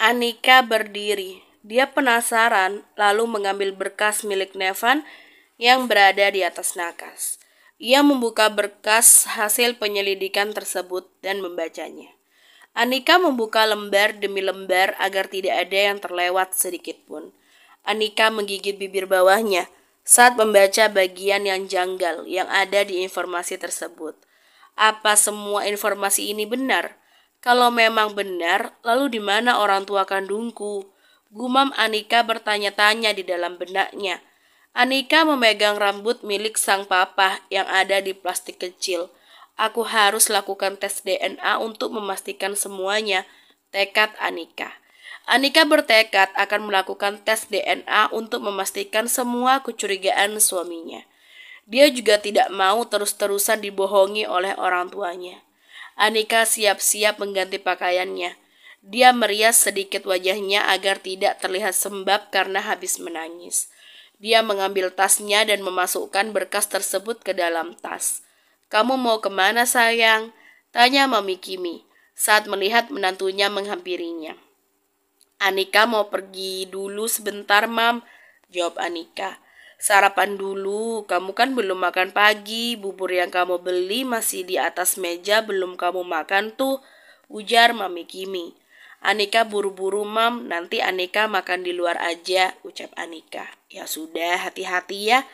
Anika berdiri. Dia penasaran, lalu mengambil berkas milik Nevan yang berada di atas nakas. Ia membuka berkas hasil penyelidikan tersebut dan membacanya. Anika membuka lembar demi lembar agar tidak ada yang terlewat sedikit pun. Anika menggigit bibir bawahnya saat membaca bagian yang janggal yang ada di informasi tersebut. Apa semua informasi ini benar? Kalau memang benar, lalu di mana orang tua kandungku? Gumam Anika bertanya-tanya di dalam benaknya. Anika memegang rambut milik sang papa yang ada di plastik kecil. Aku harus lakukan tes DNA untuk memastikan semuanya, tekad Anika. Anika bertekad akan melakukan tes DNA untuk memastikan semua kecurigaan suaminya. Dia juga tidak mau terus-terusan dibohongi oleh orang tuanya. Anika siap-siap mengganti pakaiannya. Dia merias sedikit wajahnya agar tidak terlihat sembab karena habis menangis. Dia mengambil tasnya dan memasukkan berkas tersebut ke dalam tas. "Kamu mau kemana sayang?" tanya Mami Kimi saat melihat menantunya menghampirinya. "Anika mau pergi dulu sebentar, Mam," jawab Anika. "Sarapan dulu, kamu kan belum makan pagi, bubur yang kamu beli masih di atas meja belum kamu makan tuh," ujar Mami Kimi. "Anika buru-buru, Mam, nanti Anika makan di luar aja," ucap Anika. "Ya sudah, hati-hati ya,"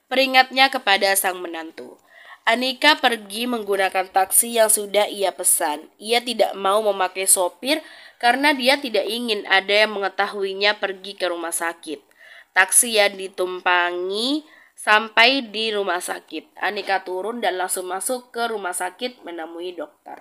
peringatnya kepada sang menantu. Anika pergi menggunakan taksi yang sudah ia pesan. Ia tidak mau memakai sopir karena dia tidak ingin ada yang mengetahuinya pergi ke rumah sakit. Taksi yang ditumpangi sampai di rumah sakit. Anika turun dan langsung masuk ke rumah sakit menemui dokter.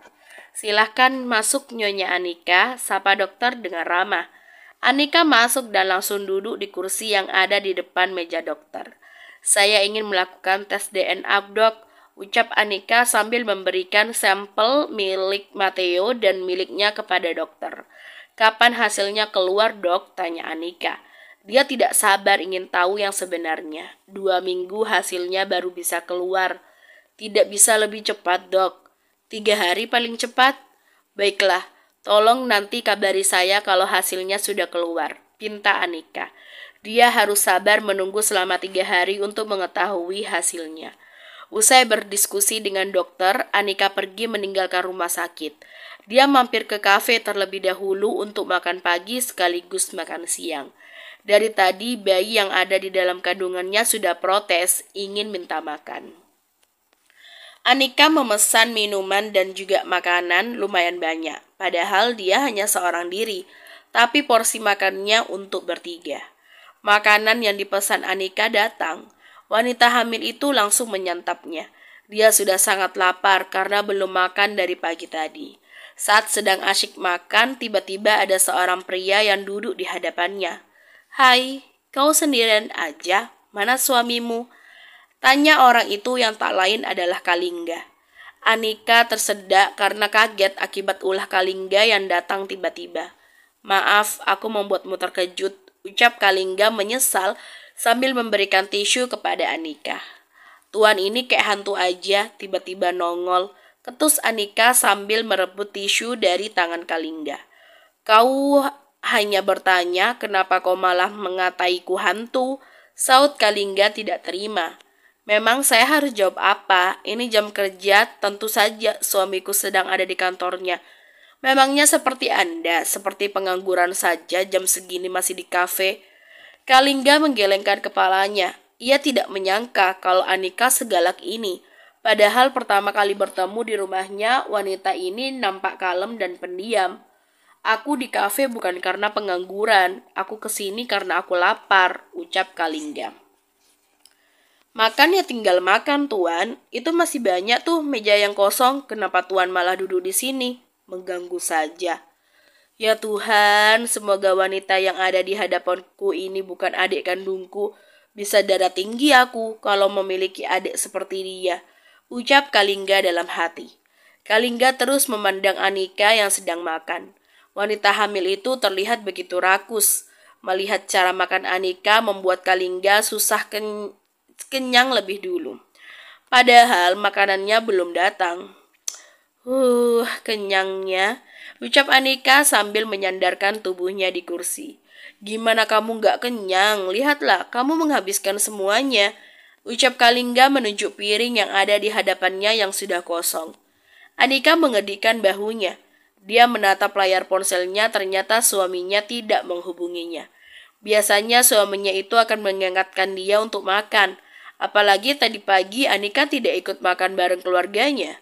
"Silahkan masuk Nyonya Anika," sapa dokter dengan ramah. Anika masuk dan langsung duduk di kursi yang ada di depan meja dokter. "Saya ingin melakukan tes DNA, dok," ucap Anika sambil memberikan sampel milik Matteo dan miliknya kepada dokter. "Kapan hasilnya keluar, dok?" tanya Anika. Dia tidak sabar ingin tahu yang sebenarnya. 2 minggu hasilnya baru bisa keluar. "Tidak bisa lebih cepat, dok." 3 hari paling cepat. "Baiklah, tolong nanti kabari saya kalau hasilnya sudah keluar," pinta Anika. Dia harus sabar menunggu selama 3 hari untuk mengetahui hasilnya. Usai berdiskusi dengan dokter, Anika pergi meninggalkan rumah sakit. Dia mampir ke kafe terlebih dahulu untuk makan pagi sekaligus makan siang. Dari tadi bayi yang ada di dalam kandungannya sudah protes, ingin minta makan. Anika memesan minuman dan juga makanan lumayan banyak, padahal dia hanya seorang diri, tapi porsi makannya untuk bertiga. Makanan yang dipesan Anika datang. Wanita hamil itu langsung menyantapnya. Dia sudah sangat lapar karena belum makan dari pagi tadi. Saat sedang asyik makan, tiba-tiba ada seorang pria yang duduk di hadapannya. "Hai, kau sendirian aja? Mana suamimu?" tanya orang itu yang tak lain adalah Kalingga. Anika tersedak karena kaget akibat ulah Kalingga yang datang tiba-tiba. "Maaf, aku membuatmu terkejut," ucap Kalingga menyesal sambil memberikan tisu kepada Anika. "Tuan ini kayak hantu aja, tiba-tiba nongol," ketus Anika sambil merebut tisu dari tangan Kalingga. "Kau hanya bertanya kenapa kau malah mengataiku hantu," saut Kalingga tidak terima. "Memang saya harus jawab apa? Ini jam kerja, tentu saja suamiku sedang ada di kantornya. Memangnya seperti Anda, seperti pengangguran saja jam segini masih di kafe?" Kalingga menggelengkan kepalanya. Ia tidak menyangka kalau Anika segalak ini. Padahal pertama kali bertemu di rumahnya, wanita ini nampak kalem dan pendiam. "Aku di kafe bukan karena pengangguran. Aku kesini karena aku lapar," ucap Kalingga. "Makan ya tinggal makan, Tuan. Itu masih banyak tuh meja yang kosong. Kenapa Tuan malah duduk di sini? Mengganggu saja." "Ya Tuhan, semoga wanita yang ada di hadapanku ini bukan adik kandungku. Bisa darah tinggi aku kalau memiliki adik seperti dia," ucap Kalingga dalam hati. Kalingga terus memandang Anika yang sedang makan. Wanita hamil itu terlihat begitu rakus. Melihat cara makan Anika membuat Kalingga susah kenyang lebih dulu. Padahal makanannya belum datang. Kenyangnya, ucap Anika sambil menyandarkan tubuhnya di kursi. Gimana kamu nggak kenyang? Lihatlah, kamu menghabiskan semuanya. Ucap Kalingga menunjuk piring yang ada di hadapannya yang sudah kosong. Anika mengedikkan bahunya. Dia menatap layar ponselnya, ternyata suaminya tidak menghubunginya. Biasanya suaminya itu akan mengingatkan dia untuk makan. Apalagi tadi pagi Anika tidak ikut makan bareng keluarganya.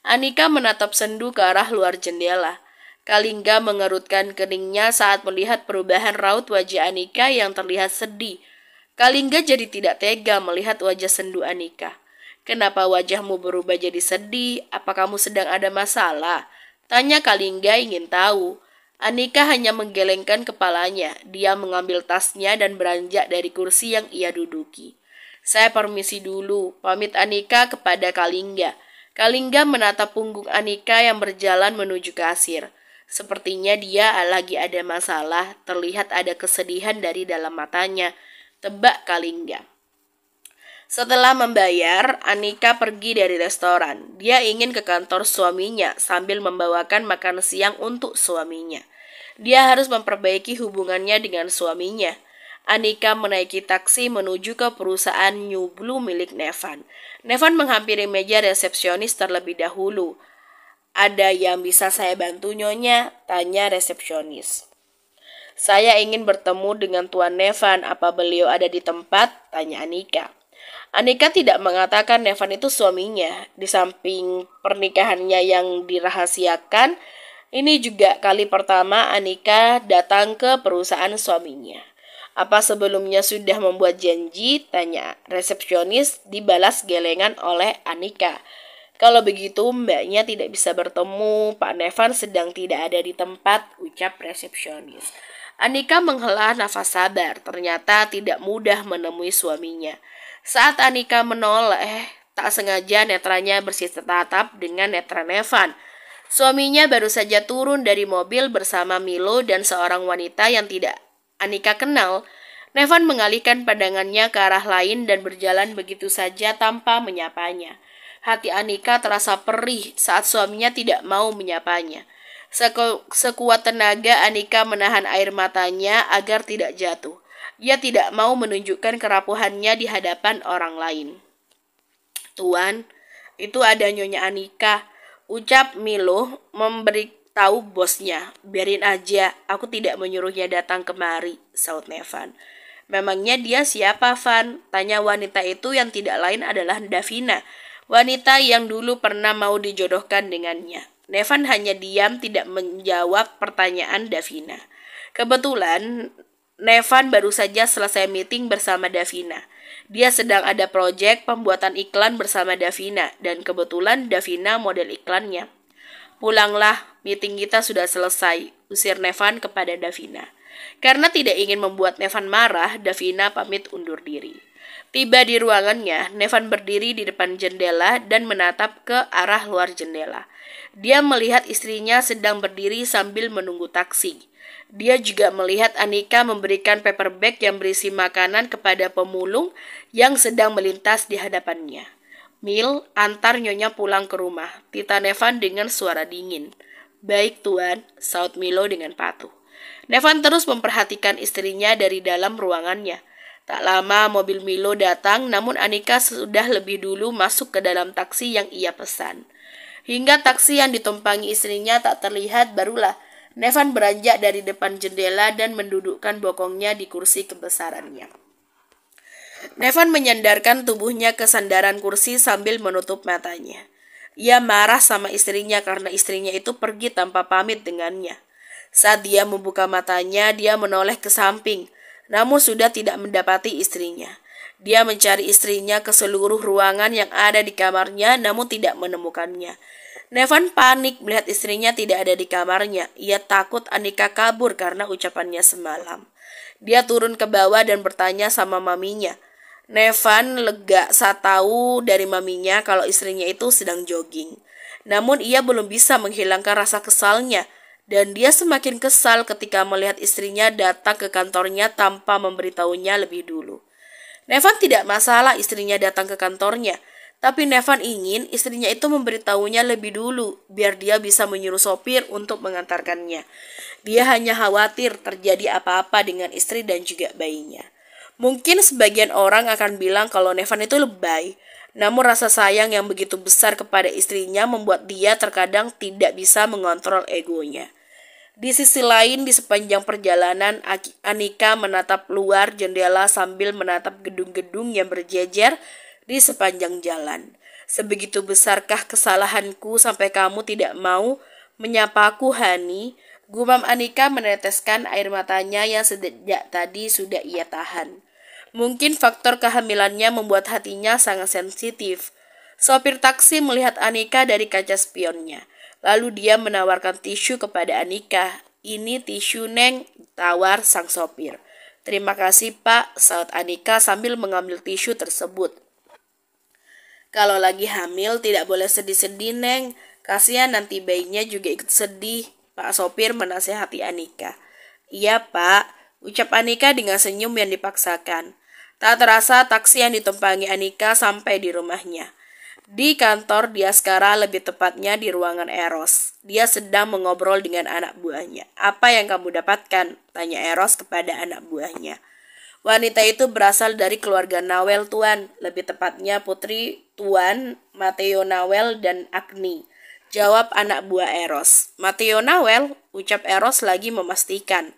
Anika menatap sendu ke arah luar jendela. Kalingga mengerutkan keningnya saat melihat perubahan raut wajah Anika yang terlihat sedih. Kalingga jadi tidak tega melihat wajah sendu Anika. Kenapa wajahmu berubah jadi sedih? Apa kamu sedang ada masalah? Tanya Kalingga ingin tahu. Anika hanya menggelengkan kepalanya. Dia mengambil tasnya dan beranjak dari kursi yang ia duduki. Saya permisi dulu, pamit Anika kepada Kalingga. Kalingga menatap punggung Anika yang berjalan menuju kasir. Sepertinya dia lagi ada masalah, terlihat ada kesedihan dari dalam matanya. Tebak Kalingga. Setelah membayar, Anika pergi dari restoran. Dia ingin ke kantor suaminya sambil membawakan makan siang untuk suaminya. Dia harus memperbaiki hubungannya dengan suaminya. Anika menaiki taksi menuju ke perusahaan New Blue milik Nevan. Nevan menghampiri meja resepsionis terlebih dahulu. Ada yang bisa saya bantu nyonya? Tanya resepsionis. Saya ingin bertemu dengan Tuan Nevan. Apa beliau ada di tempat? Tanya Anika. Anika tidak mengatakan Nevan itu suaminya. Di samping pernikahannya yang dirahasiakan, ini juga kali pertama Anika datang ke perusahaan suaminya. Apa sebelumnya sudah membuat janji? Tanya resepsionis, dibalas gelengan oleh Anika. Kalau begitu mbaknya tidak bisa bertemu, Pak Nevan sedang tidak ada di tempat, ucap resepsionis. Anika menghela nafas sabar, ternyata tidak mudah menemui suaminya. Saat Anika menoleh, tak sengaja netranya bersitatap dengan netra Nevan. Suaminya baru saja turun dari mobil bersama Milo dan seorang wanita yang tidak Anika kenal. Nevan mengalihkan pandangannya ke arah lain dan berjalan begitu saja tanpa menyapanya. Hati Anika terasa perih saat suaminya tidak mau menyapanya. Sekuat tenaga Anika menahan air matanya agar tidak jatuh. Ia tidak mau menunjukkan kerapuhannya di hadapan orang lain. Tuan, itu ada Nyonya Anika, ucap Milo memberitahu bosnya. Biarin aja, aku tidak menyuruhnya datang kemari, saut Nevan. Memangnya dia siapa, Van? Tanya wanita itu yang tidak lain adalah Davina, wanita yang dulu pernah mau dijodohkan dengannya. Nevan hanya diam tidak menjawab pertanyaan Davina. Kebetulan Nevan baru saja selesai meeting bersama Davina. Dia sedang ada proyek pembuatan iklan bersama Davina dan kebetulan Davina model iklannya. Pulanglah, meeting kita sudah selesai, usir Nevan kepada Davina. Karena tidak ingin membuat Nevan marah, Davina pamit undur diri. Tiba di ruangannya, Nevan berdiri di depan jendela dan menatap ke arah luar jendela. Dia melihat istrinya sedang berdiri sambil menunggu taksi. Dia juga melihat Anika memberikan paper bag yang berisi makanan kepada pemulung yang sedang melintas di hadapannya. Mil, antar Nyonya pulang ke rumah, tita Nevan dengan suara dingin. Baik tuan, saut Milo dengan patuh. Nevan terus memperhatikan istrinya dari dalam ruangannya. Tak lama mobil Milo datang, namun Anika sudah lebih dulu masuk ke dalam taksi yang ia pesan. Hingga taksi yang ditumpangi istrinya tak terlihat, barulah Nevan beranjak dari depan jendela dan mendudukkan bokongnya di kursi kebesarannya. Nevan menyandarkan tubuhnya ke sandaran kursi sambil menutup matanya. Ia marah sama istrinya karena istrinya itu pergi tanpa pamit dengannya. Saat dia membuka matanya, dia menoleh ke samping, namun sudah tidak mendapati istrinya. Dia mencari istrinya ke seluruh ruangan yang ada di kamarnya, namun tidak menemukannya. Nevan panik melihat istrinya tidak ada di kamarnya. Ia takut Anika kabur karena ucapannya semalam. Dia turun ke bawah dan bertanya sama maminya. Nevan lega saat tahu dari maminya kalau istrinya itu sedang jogging. Namun ia belum bisa menghilangkan rasa kesalnya. Dan dia semakin kesal ketika melihat istrinya datang ke kantornya tanpa memberitahunya lebih dulu. Nevan tidak masalah istrinya datang ke kantornya. Tapi Nevan ingin istrinya itu memberitahunya lebih dulu, biar dia bisa menyuruh sopir untuk mengantarkannya. Dia hanya khawatir terjadi apa-apa dengan istri dan juga bayinya. Mungkin sebagian orang akan bilang kalau Nevan itu lebay, namun rasa sayang yang begitu besar kepada istrinya membuat dia terkadang tidak bisa mengontrol egonya. Di sisi lain, di sepanjang perjalanan, Anika menatap luar jendela sambil menatap gedung-gedung yang berjejer di sepanjang jalan. Sebegitu besarkah kesalahanku sampai kamu tidak mau menyapaku, Hani? Gumam Anika meneteskan air matanya yang sejak tadi sudah ia tahan. Mungkin faktor kehamilannya membuat hatinya sangat sensitif. Sopir taksi melihat Anika dari kaca spionnya. Lalu dia menawarkan tisu kepada Anika. Ini tisu, Neng, tawar sang sopir. Terima kasih, Pak, saut Anika sambil mengambil tisu tersebut. Kalau lagi hamil tidak boleh sedih-sedih, Neng. Kasihan nanti bayinya juga ikut sedih. Pak sopir menasehati Anika. Iya, Pak, ucap Anika dengan senyum yang dipaksakan. Tak terasa taksi yang ditumpangi Anika sampai di rumahnya. Di kantor Diaskara, lebih tepatnya di ruangan Eros. Dia sedang mengobrol dengan anak buahnya. Apa yang kamu dapatkan? Tanya Eros kepada anak buahnya. Wanita itu berasal dari keluarga Nawel, Tuan. Lebih tepatnya putri Tuan Mateo Nawel dan Agni. Jawab anak buah Eros. Mateo Nawel, ucap Eros lagi memastikan.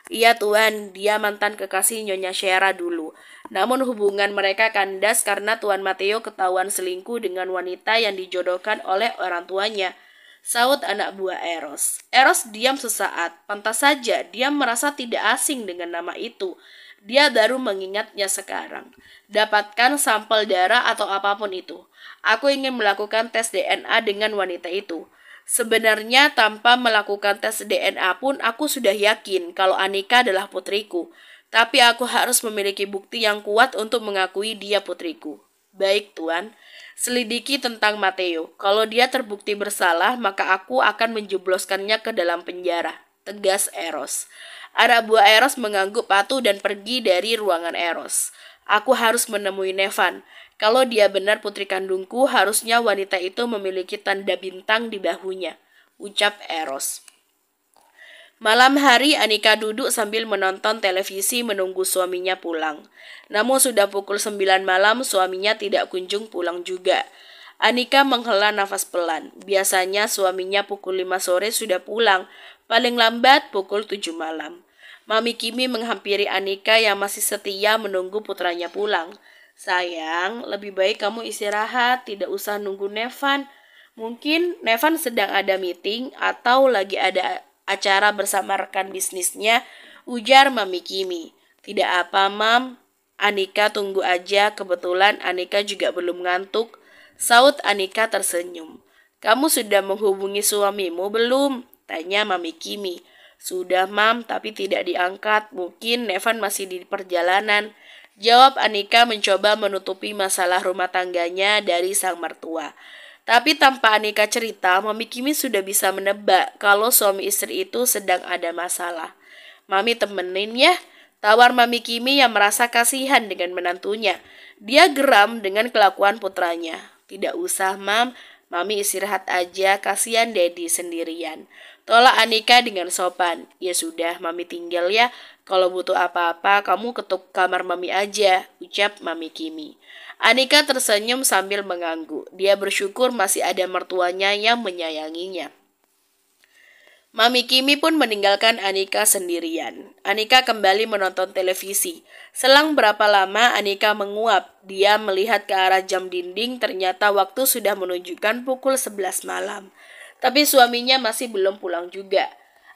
Iya, Tuan, dia mantan kekasih Nyonya Shera dulu. Namun hubungan mereka kandas karena Tuan Mateo ketahuan selingkuh dengan wanita yang dijodohkan oleh orang tuanya. Saut anak buah Eros. Eros diam sesaat. Pantas saja dia merasa tidak asing dengan nama itu. Dia baru mengingatnya sekarang. Dapatkan sampel darah atau apapun itu. Aku ingin melakukan tes DNA dengan wanita itu. Sebenarnya tanpa melakukan tes DNA pun aku sudah yakin kalau Anika adalah putriku. Tapi aku harus memiliki bukti yang kuat untuk mengakui dia putriku. Baik, Tuan. Selidiki tentang Mateo. Kalau dia terbukti bersalah, maka aku akan menjebloskannya ke dalam penjara. Tegas Eros. Anak buah Eros mengangguk patuh dan pergi dari ruangan Eros. Aku harus menemui Nevan. Kalau dia benar putri kandungku, harusnya wanita itu memiliki tanda bintang di bahunya. Ucap Eros. Malam hari Anika duduk sambil menonton televisi menunggu suaminya pulang. Namun sudah pukul 9 malam suaminya tidak kunjung pulang juga. Anika menghela nafas pelan. Biasanya suaminya pukul 5 sore sudah pulang, paling lambat pukul 7 malam. Mami Kimi menghampiri Anika yang masih setia menunggu putranya pulang. Sayang, lebih baik kamu istirahat, tidak usah nunggu Nevan. Mungkin Nevan sedang ada meeting atau lagi ada acara bersama rekan bisnisnya, ujar Mami Kimi. Tidak apa, Mam. Anika tunggu aja, kebetulan Anika juga belum ngantuk. Saut Anika tersenyum. Kamu sudah menghubungi suamimu belum? Tanya Mami Kimi. Sudah, Mam, tapi tidak diangkat. Mungkin Nevan masih di perjalanan. Jawab Anika mencoba menutupi masalah rumah tangganya dari sang mertua. Tapi tanpa Anika cerita, Mami Kimi sudah bisa menebak kalau suami istri itu sedang ada masalah. Mami temenin ya, tawar Mami Kimi yang merasa kasihan dengan menantunya. Dia geram dengan kelakuan putranya. Tidak usah, Mam. Mami istirahat aja, kasihan Dedi sendirian. Tolak Anika dengan sopan. Ya sudah, Mami tinggal ya. Kalau butuh apa-apa, kamu ketuk kamar Mami aja, ucap Mami Kimi. Anika tersenyum sambil mengangguk. Dia bersyukur masih ada mertuanya yang menyayanginya. Mami Kimi pun meninggalkan Anika sendirian. Anika kembali menonton televisi. Selang berapa lama Anika menguap. Dia melihat ke arah jam dinding, ternyata waktu sudah menunjukkan pukul 11 malam. Tapi suaminya masih belum pulang juga.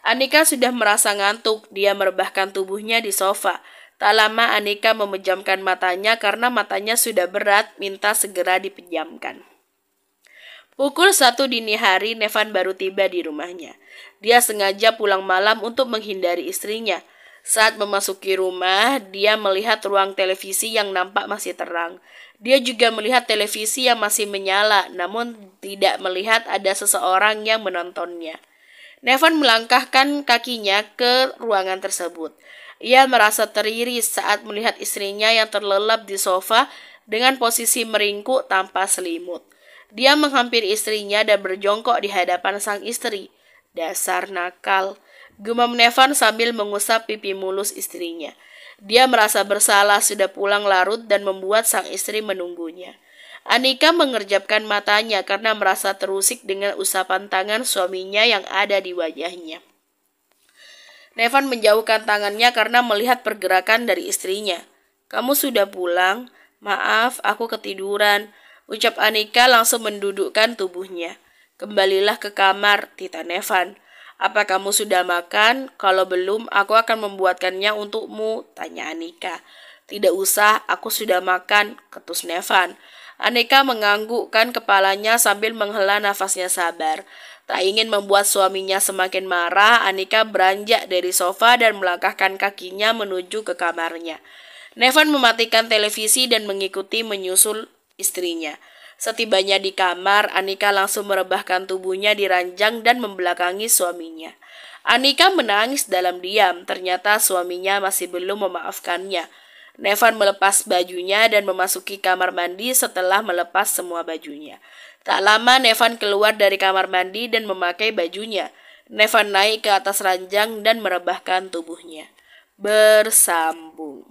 Anika sudah merasa ngantuk, dia merebahkan tubuhnya di sofa. Tak lama Anika memejamkan matanya karena matanya sudah berat, minta segera dipejamkan. Pukul 1 dini hari, Nevan baru tiba di rumahnya. Dia sengaja pulang malam untuk menghindari istrinya. Saat memasuki rumah, dia melihat ruang televisi yang nampak masih terang. Dia juga melihat televisi yang masih menyala, namun tidak melihat ada seseorang yang menontonnya. Nevan melangkahkan kakinya ke ruangan tersebut. Ia merasa teriris saat melihat istrinya yang terlelap di sofa dengan posisi meringkuk tanpa selimut. Dia menghampiri istrinya dan berjongkok di hadapan sang istri. Dasar nakal, gumam Nevan sambil mengusap pipi mulus istrinya. Dia merasa bersalah sudah pulang larut dan membuat sang istri menunggunya. Anika mengerjapkan matanya karena merasa terusik dengan usapan tangan suaminya yang ada di wajahnya. Nevan menjauhkan tangannya karena melihat pergerakan dari istrinya. "Kamu sudah pulang? Maaf, aku ketiduran," ucap Anika langsung mendudukkan tubuhnya. "Kembalilah ke kamar," tita Nevan. "Apa kamu sudah makan? Kalau belum, aku akan membuatkannya untukmu," tanya Anika. "Tidak usah, aku sudah makan," ketus Nevan. Anika menganggukkan kepalanya sambil menghela nafasnya sabar. Tak ingin membuat suaminya semakin marah, Anika beranjak dari sofa dan melangkahkan kakinya menuju ke kamarnya. Nevan mematikan televisi dan mengikuti menyusul istrinya. Setibanya di kamar, Anika langsung merebahkan tubuhnya di ranjang dan membelakangi suaminya. Anika menangis dalam diam, ternyata suaminya masih belum memaafkannya. Nevan melepas bajunya dan memasuki kamar mandi setelah melepas semua bajunya. Tak lama Nevan keluar dari kamar mandi dan memakai bajunya. Nevan naik ke atas ranjang dan merebahkan tubuhnya. Bersambung.